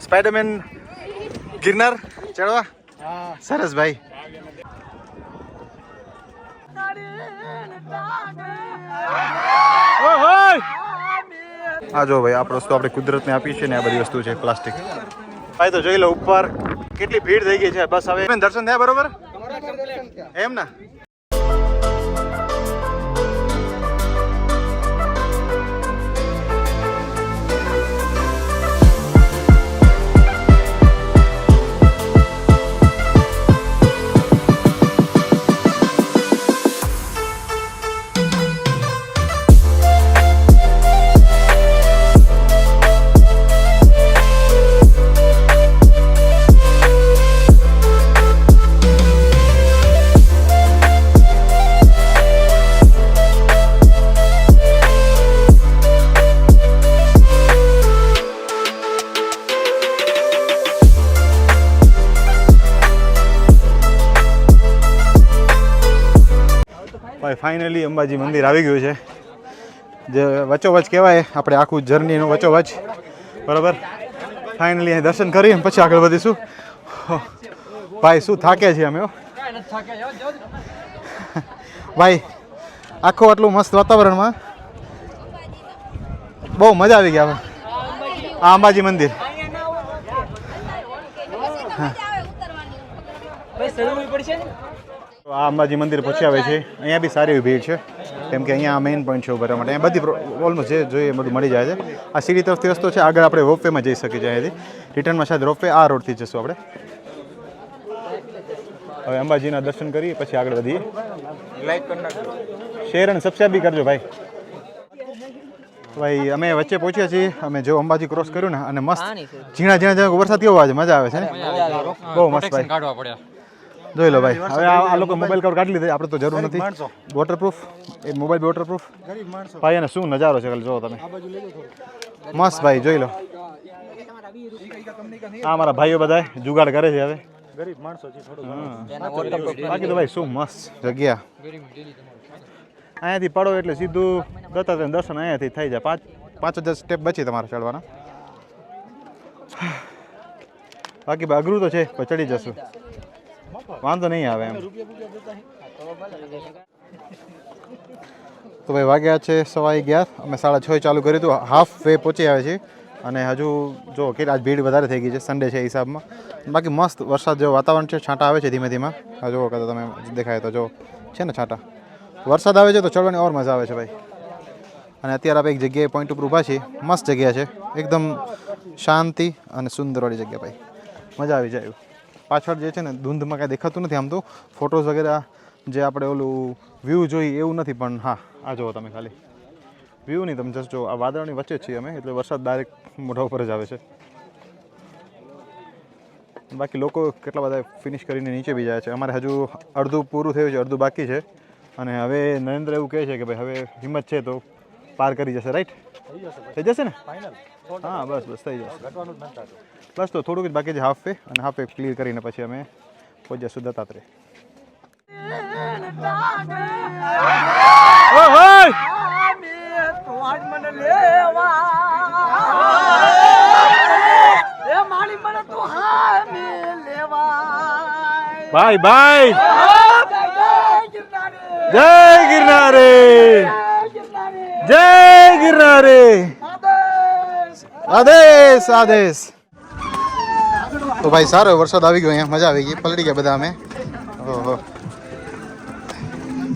Spider-Man Girnar ચડવા સરસ ભાઈ. હા જો ભાઈ, આ વસ્તુ આપણે કુદરતને આપી છે ને, આ બધી વસ્તુ છે પ્લાસ્ટિક. ભાઈ તો જોઈ લો ઉપર કેટલી ભીડ થઈ ગઈ છે. બસ હવે દર્શન થયા બરોબર એમ ને? ફાઇનલી અંબાજી મંદિર આવી ગયું છે, જે વચ્ચોવચ કહેવાય આપણે આખું જર્નીનું વચ્ચોવચ બરાબર. ફાઇનલી અહીં દર્શન કરી પછી આગળ વધીશું. ભાઈ શું થાકે છે અમે ભાઈ, આખું આટલું મસ્ત વાતાવરણમાં બહુ મજા આવી ગયા. આ અંબાજી મંદિર આ અંબાજી મંદિર પછી આવે છે. અહીંયા બી સારી એવી ભીડ છે, કેમ કે અહીંયા મેઇન પોઈન્ટ છે ઉભા માટે. અહીંયા બધી ઓલમોસ્ટ જે જોઈએ બધું મળી જાય છે. આ સીડી તરફથી રસ્તો છે, આગળ આપણે રોપવેમાં જઈ શકીએ છીએ. અહીંયાથી રિટર્નમાં શાયદ રોપવે આ રોડથી જશું આપણે. હવે અંબાજીના દર્શન કરીએ પછી આગળ વધીએ. લાઈક કરી નાખજો, શેર અને સબસ્ક્રાઈબ બી કરજો ભાઈ. ભાઈ અમે વચ્ચે પહોંચ્યા છીએ. અમે જો અંબાજી ક્રોસ કર્યું ને, અને મસ્ત ઝીણા ઝીણા વરસાદ કેવો આવે છે, મજા આવે છે ને, બહુ મસ્ત ભાઈ. જોઈ લો ભાઈ, હવે આ લોકો મોબાઈલ કવર કાઢી લીધે, આપણે તો જરૂર નથી. વોટરપ્રૂફ એ મોબાઈલ બી વોટરપ્રૂફ ભાઈ. અને શું નજારો છે ખાલી જોવો તમે, મસ્ત ભાઈ. જોઈ લો આ મારા ભાઈઓ બધા જુગાડ કરે છે. હવે ગરીબ માણસો છે, બાકી તો ભાઈ શું મસ્ત જગ્યા. અહીંયાથી પડો એટલે સીધું દત્તાત્રેય દર્શન અહીંયાથી થઈ જાય. 5,000 સ્ટેપ બચી તમારે ચડવાના. બાકી અઘરું તો છે, પણ ચડી જશું, વાંધો નહીં આવે એમ. તો ભાઈ વાગ્યા છે 11:15. અમે 6:30 ચાલુ કર્યું હતું, હાફ વે પહોંચી આવે છે. અને હજુ જો કે આજ ભીડ વધારે થઈ ગઈ છે, સન્ડે છે હિસાબમાં. બાકી મસ્ત વરસાદ જેવું વાતાવરણ છે, છાંટા આવે છે ધીમે ધીમે. આ જુઓ કદાચ તમે દેખાય તો જો છે ને છાંટા. વરસાદ આવે છે તો ચડવાની ઓર મજા આવે છે ભાઈ. અને અત્યારે આપણે એક જગ્યાએ પોઈન્ટ ઉપર ઊભા છીએ. મસ્ત જગ્યા છે, એકદમ શાંતિ અને સુંદરવાળી જગ્યા ભાઈ, મજા આવી જાય. પાછળ જે છે ને ધૂંધમાં કાંઈ દેખાતું નથી. આમ તો ફોટોઝ વગેરે જે આપણે ઓલું વ્યૂ જોઈએ એવું નથી, પણ હા આ જુઓ તમે ખાલી વ્યૂ નહીં, તમે જસ્ટ જો આ વાદળની વચ્ચે જ છીએ અમે, એટલે વરસાદ ડાયરેક્ટ મોઢા ઉપર જ આવે છે. બાકી લોકો કેટલા બધા ફિનિશ કરીને નીચે બી જાય છે. અમારે હજુ અડધું પૂરું થયું છે, અડધું બાકી છે. અને હવે નરેન્દ્ર એવું કહે છે કે ભાઈ હવે હિંમત છે તો પાર કરી જશે. રાઈટ થઈ જશે ને? હા બસ બસ થઈ જશે. બસ તો થોડુંક જ બાકી છે હાફ વે, અને હાફ વે ક્લિયર કરીને પછી અમે પહોંચી જશું દત્તાત્રેય. ભાઈ ભાઈ જય ગિરનારે, જય ગિરનારે, આદેશ આદેશ. તો ભાઈ સારો વરસાદ આવી ગયો, અહીંયા મજા આવી ગઈ. પલળી ગયા બધા અમે. ઓહો,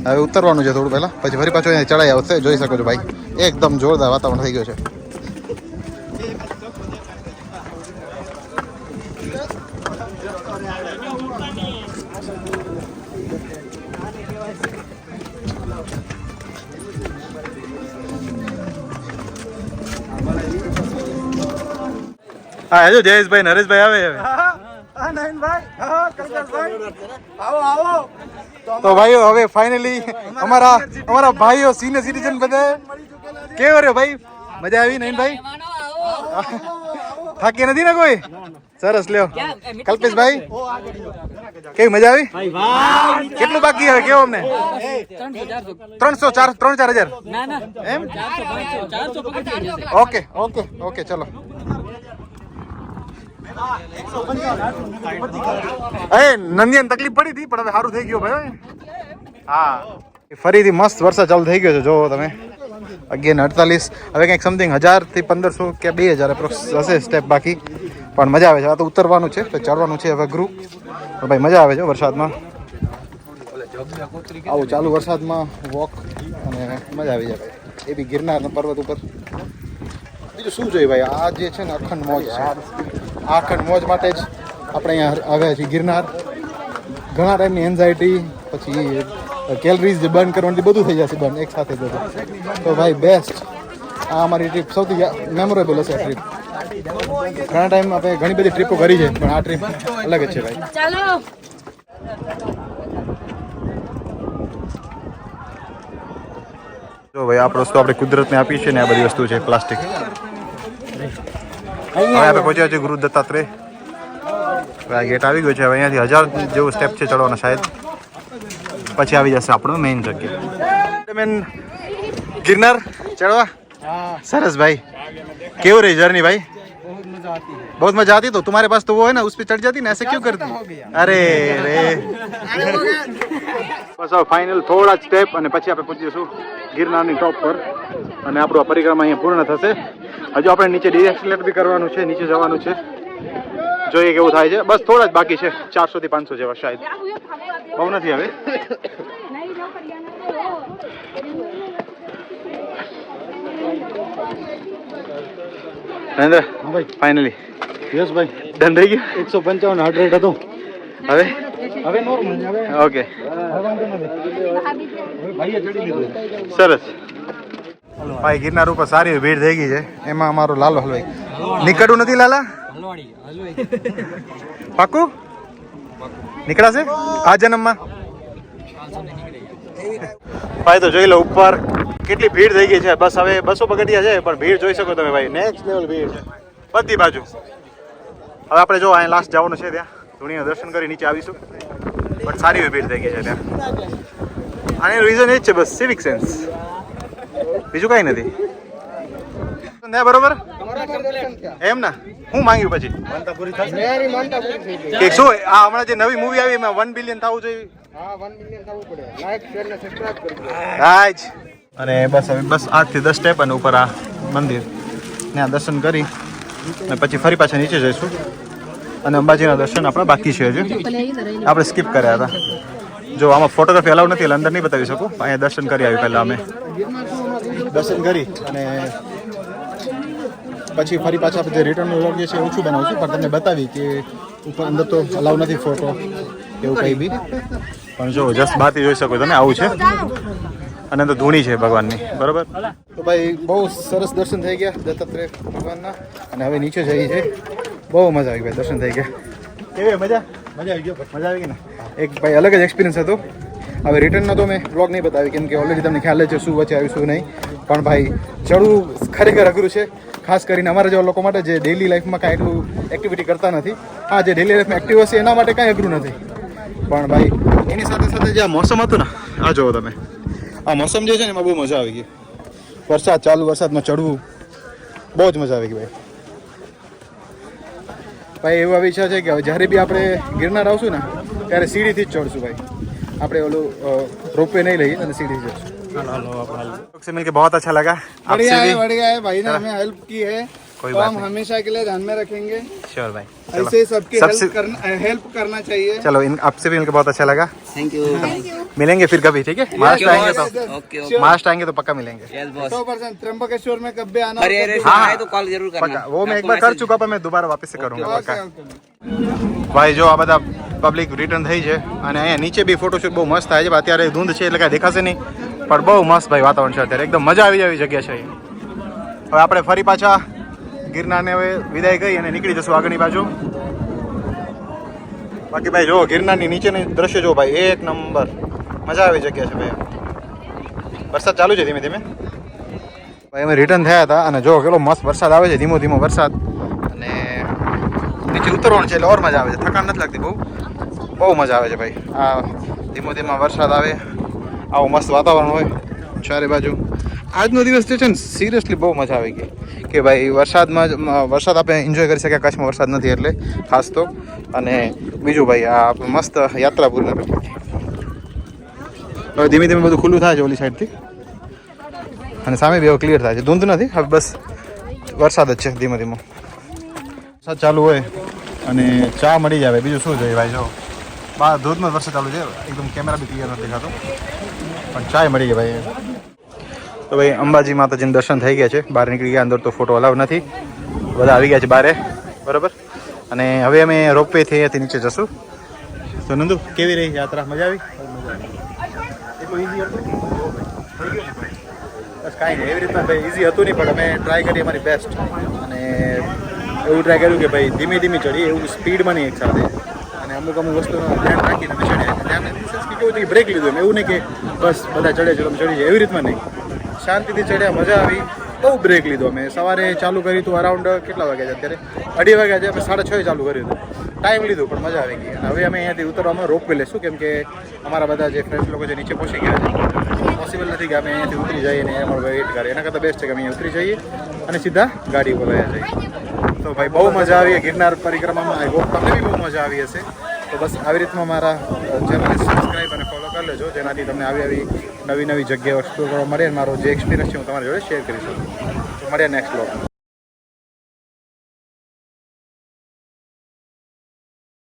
હવે ઉતરવાનું છે થોડું પહેલાં, પછી ફરી પાછું અહીંયા ચડાઈ આવશે. જોઈ શકો છો ભાઈ, એકદમ જોરદાર વાતાવરણ થઈ ગયું છે. હા હેજો જયેશભાઈ, નરેશભાઈ આવે હવે. તો ભાઈઓ હવે ફાઇનલી અમારા ભાઈઓ સિનિયર સિટીઝન બધા કેવો રહ્યો ભાઈ? મજા આવી નયનભાઈ? થાકી નથી ને કોઈ? સરસ લ્યો. કલ્પેશભાઈ કેવી મજા આવી? કેટલું બાકી હવે કેવો અમને? 3-4 હજાર એમ? ઓકે ઓકે ઓકે ચલો. નંદિયાને તકલીફ પડી હતી પણ હવે સારું થઈ ગયું ભાઈ. હા ફરીથી મસ્ત વરસાદ ચાલુ થઈ ગયો છે. જો તમે 11:48 હવે કંઈક સમથિંગ 1000 થી 1500 કે 2000 એપ્રોક્સ હશે સ્ટેપ બાકી. પણ મજા આવે છે. આ તો ઉતરવાનું છે, ચડવાનું છે હવે ગ્રુપ. પણ ભાઈ મજા આવે છે વરસાદમાં. આવું ચાલુ વરસાદમાં વોક અને મજા આવી જાય ભાઈ. એ બી ગિરનારના પર્વત ઉપર. બીજું શું જોઈએ ભાઈ, આ જે છે ને અખંડ મોજ છે. આ અખંડ મોજ માટે જ આપણે અહીંયા આવ્યા છીએ ગિરનાર. ઘણા ટાઈમની એન્ઝાયટી પછી કેલરીઝ જે બર્ન કરવાની બધું થઈ જશે બર્ન એક સાથે બધું. તો ભાઈ બેસ્ટ. આ અમારી ટ્રીપ સૌથી મેમોરેબલ હશે ટ્રીપ. ઘણા ટાઈમ આપણે ઘણી બધી ટ્રીપો કરી છે પણ આ ટ્રીપ અલગ જ છે ભાઈ. ચાલો જો ભાઈ આ વસ્તુ આપણે કુદરતને આપી છે ને આ બધી વસ્તુ છે પ્લાસ્ટિક. હવે આપણે પહોંચ્યા છીએ ગુરુ દત્તાત્રેય. આ ગેટ આવી ગયો છે. હવે અહીંયાથી 1000 જેવું સ્ટેપ છે ચડવાના શાયદ. પછી આવી જશે આપણો મેઇન જગ્યા. મેન ગિરનાર ચડવા સરસ ભાઈ. કેવું રહી જર્ની भाई? बहुत मजा आती. तो तुम्हारे पास तो वो है ना, उस पे चढ़ जाती ना, ऐसे क्यों करती? अरे रे બસ હવે ફાઇનલ થોડા જ સ્ટેપ અને પછી આપણે પહોંચી જઈશું ગિરનારની ટોપ પર અને આપણું પરિક્રમા અહીંયા પૂર્ણ થશે. હજુ આપણે નીચે ડિએક્સિલેટ બી કરવાનું છે, નીચે જવાનું છે. જોઈએ કેવું થાય છે. બસ થોડા જ બાકી છે, 400 થી 500 જેવા શાયદ. બહુ નથી હવે. નરેન્દ્ર ફાઇનલી યસ ભાઈ ડન થઈ ગયું. 155 હાર્ટ રેટ હતો. હવે નોર્મલ છે. હવે ઓકે સરસ ભાઈ. ગિરનાર ઉપર સારી ભીડ થઈ ગઈ છે. એમાં અમારો લાલો હલવાઈ નીકળવું નથી. લાલા પાકું નીકળાશે આ જન્મમાં ભાઈ. તો જોઈ લો ઉપર કેટલી ભીડ થઈ ગઈ છે. બસ હવે 200 પગથિયા છે પણ ભીડ જોઈ શકો તમે ભાઈ. નેક્સ્ટ લેવલ ભીડ બધી બાજુ. હવે આપણે જો અહીંયા લાસ્ટ જવાનું છે ત્યાં ધૂણીના દર્શન કરી નીચે આવીશું. પણ સારી એવી ભીડ થઈ ગઈ છે ત્યાં. આનું રીઝન એ જ છે બસ સિવિક સેન્સ, બીજું કાંઈ નથી. બરોબર એમ ના હું માંગ્યું પછી કે શું આ હમણાં જે નવી મૂવી આવી એમાં 1 બિલિયન થવું જોઈએ. અને બસ હવે બસ 8 થી 10 સ્ટેપ અને ઉપર આ મંદિર ત્યાં દર્શન કરી અને પછી ફરી પાછા નીચે જઈશું. અને અંબાજીના દર્શન આપણા બાકી છે હજુ, આપણે સ્કીપ કર્યા હતા. જો આમાં ફોટોગ્રાફી અલાઉ નથી એટલે અંદર નહીં બતાવી શકું. અહીંયા દર્શન કરી આવી પહેલાં અમે દર્શન કરી અને પછી ફરી પાછા જે રિટર્નનો વ્લોગ જે છે ઓછું બનાવશું પણ તમને બતાવી કે ઉપર અંદર તો અલાઉ નથી ફોટો એવું કંઈ બી. પણ જો જસ્ટ બહારથી જોઈ શકો તમે આવું છે. અને તો ધૂણી છે ભગવાનની બરોબર. તો ભાઈ બહુ સરસ દર્શન થઈ ગયા દત્તાત્રેય ભગવાનના. અને હવે નીચે જઈએ છે. બહુ મજા આવી ભાઈ, દર્શન થઈ ગયા. કેવી મજા આવી ગયો? મજા આવી ગઈ ને. એક ભાઈ અલગ જ એક્સપિરિયન્સ હતો. હવે રિટર્નનો તો મેં બ્લોગ નહીં બતાવી કેમ કે ઓલરેડી તમને ખ્યાલ છે શું વચ્ચે આવ્યું શું નહીં. પણ ભાઈ ચડવું ખરેખર અઘરું છે, ખાસ કરીને અમારા જેવા લોકો માટે જે ડેઇલી લાઈફમાં કાંઈ એટલું એક્ટિવિટી કરતા નથી. હા, જે ડેઇલી લાઈફમાં એક્ટિવ હશે એના માટે કાંઈ અઘરું નથી. પણ ભાઈ એની સાથે સાથે જે આ મોસમ હતું ને, આ જુઓ તમે, આ મોસમ જે છે ને એમાં બહુ મજા આવી ગઈ. વરસાદ ચાલુ, વરસાદમાં ચડવું બહુ જ મજા આવી ગઈ ભાઈ. ભાઈ એવું આવી ઈચ્છા છે કે જ્યારે બી આપણે ગિરનાર આવશું ને ત્યારે સીડીથી જ ચડશું ભાઈ. આપણે ઓલું રોપવે नहीं लगी ना सीढ़ी से. से मिलके बहुत अच्छा लगा. बढ़िया है भाई ने हमें हेल्प की है तो हम हमेशा के लिए ध्यान में रखेंगे. श्योर भाई. ऐसे सबकी हेल्प करना चाहिए. चलो आपसे भी मिलकर बहुत अच्छा लगा. Thank you. मिलेंगे फिर कभी, ठीक है? महाराष्ट्र आएंगे तो महाराष्ट्र आएंगे तो पक्का मिलेंगे. 100% त्र्यंबकेश्वर में कब भी आना हाँ तो कॉल जरूर करना. वो मैं एक बार कर चुका पर मैं दोबारा वापस से करूंगा पक्का. ભાઈ જો આ બધા પબ્લિક રિટર્ન થઈ છે અને અહીંયા નીચે બી ફોટોશૂટ બહુ મસ્ત થાય છે. અત્યારે ધૂંધ છે એટલે કાંઈ દેખાશે નહીં પણ બહુ મસ્ત ભાઈ વાતાવરણ છે અત્યારે. એકદમ મજા આવી જગ્યા છે અહીંયા. હવે આપણે ફરી પાછા ગિરનારને હવે વિદાય કરી અને નીકળી જશું આગળની બાજુ. બાકી ભાઈ જો ગિરનારની નીચેની દ્રશ્ય જો ભાઈ એક નંબર મજા આવી જગ્યા છે ભાઈ. વરસાદ ચાલુ છે ધીમે ધીમે ભાઈ. અમે રિટર્ન થયા હતા અને જો કેટલો મસ્ત વરસાદ આવે છે, ધીમો ધીમો વરસાદ. અને નીચે ઉતરવાનું છે એટલે ઓર મજા આવે છે, થકાન નથી લાગતી. બહુ મજા આવે છે ભાઈ. આ ધીમો ધીમો વરસાદ આવે, આવું મસ્ત વાતાવરણ હોય ચારે બાજુ. આજનો દિવસ જે છે ને સિરિયસલી બહુ મજા આવી ગઈ કે ભાઈ વરસાદ આપણે એન્જોય કરી શક્યા. કચ્છમાં વરસાદ નથી એટલે ખાસ તો. અને બીજું ભાઈ આ આપણે મસ્ત યાત્રા પૂરી કરી. હવે ધીમે ધીમે બધું ખુલ્લું થાય છે ઓલી સાઈડથી અને સામે બી હવે ક્લિયર થાય છે. ધૂંધ નથી, હવે બસ વરસાદ જ છે ધીમે ધીમે. વરસાદ ચાલુ હોય અને ચા મળી જાય બીજું શું જોઈએ ભાઈ. જો બહાર ધોધમાં વરસાદ ચાલુ છે, એકદમ કેમેરા બી ક્લિયર નથી દેખાતો પણ ચાય મળી જાય ભાઈ. તો ભાઈ અંબાજી માતાજીના દર્શન થઈ ગયા છે. બહાર નીકળી ગયા, અંદર તો ફોટો અલાવ નથી. બધા આવી ગયા છે બારે, બરાબર. અને હવે અમે રોપવેથી અહીંયાથી નીચે જશું. તો નંદુ કેવી રહી યાત્રા? મજા આવી? એટલું ઈઝી હતું બસ કાંઈ નહીં. એવી રીતના ભાઈ ઈઝી હતું નહીં પણ અમે ટ્રાય કરી અમારી બેસ્ટ. અને એવું ટ્રાય કર્યું કે ભાઈ ધીમે ધીમે ચડીએ, એવું સ્પીડમાં નહીં એક સાથે. અને અમુક વસ્તુનું ધ્યાન રાખીને અમે ચડ્યા. ધ્યાન કેવું હતું કે બ્રેક લીધું એમ, એવું નહીં કે બસ બધા ચડે ચડો ચડી જાય એવી રીતમાં નહીં. શાંતિથી ચડ્યા, મજા આવી. બહુ બ્રેક લીધો અમે. સવારે ચાલુ કર્યું હતું અરાઉન્ડ કેટલા વાગ્યા છે અત્યારે? 2:30 વાગ્યા છે. અમે 6:30 ચાલુ કર્યું હતું. ટાઈમ લીધું પણ મજા આવી ગઈ. અને હવે અમે અહીંયાથી ઉતરવામાં રોપવે લેશું કેમ કે અમારા બધા જે ફ્રેન્ડ્સ લોકો છે નીચે પહોંચી ગયા છે. પોસિબલ નથી કે અમે અહીંયાથી ઉતરી જઈએ ને અમારો વેઇટ કરીએ. એના કરતાં બેસ્ટ છે કે અમે અહીંયા ઉતરી જઈએ અને સીધા ગાડી ઉપર ગયા જઈએ. તો ભાઈ બહુ મજા આવી ગિરનાર પરિક્રમામાં. આઈ હોપ તમને બી બહુ મજા આવી હશે. તો બસ આવી રીતના મારા ચેનલને સબસ્ક્રાઈબ અને ફોલો કરી લેજો, જેનાથી તમને આવી નવી જગ્યાઓ એક્સપ્લોર કરવા મળે અને મારો જે એક્સપિરિયન્સ છે હું તમારી જોડે શેર કરી શકું. તો મળીએ નેક્સ્ટ બ્લોગમાં.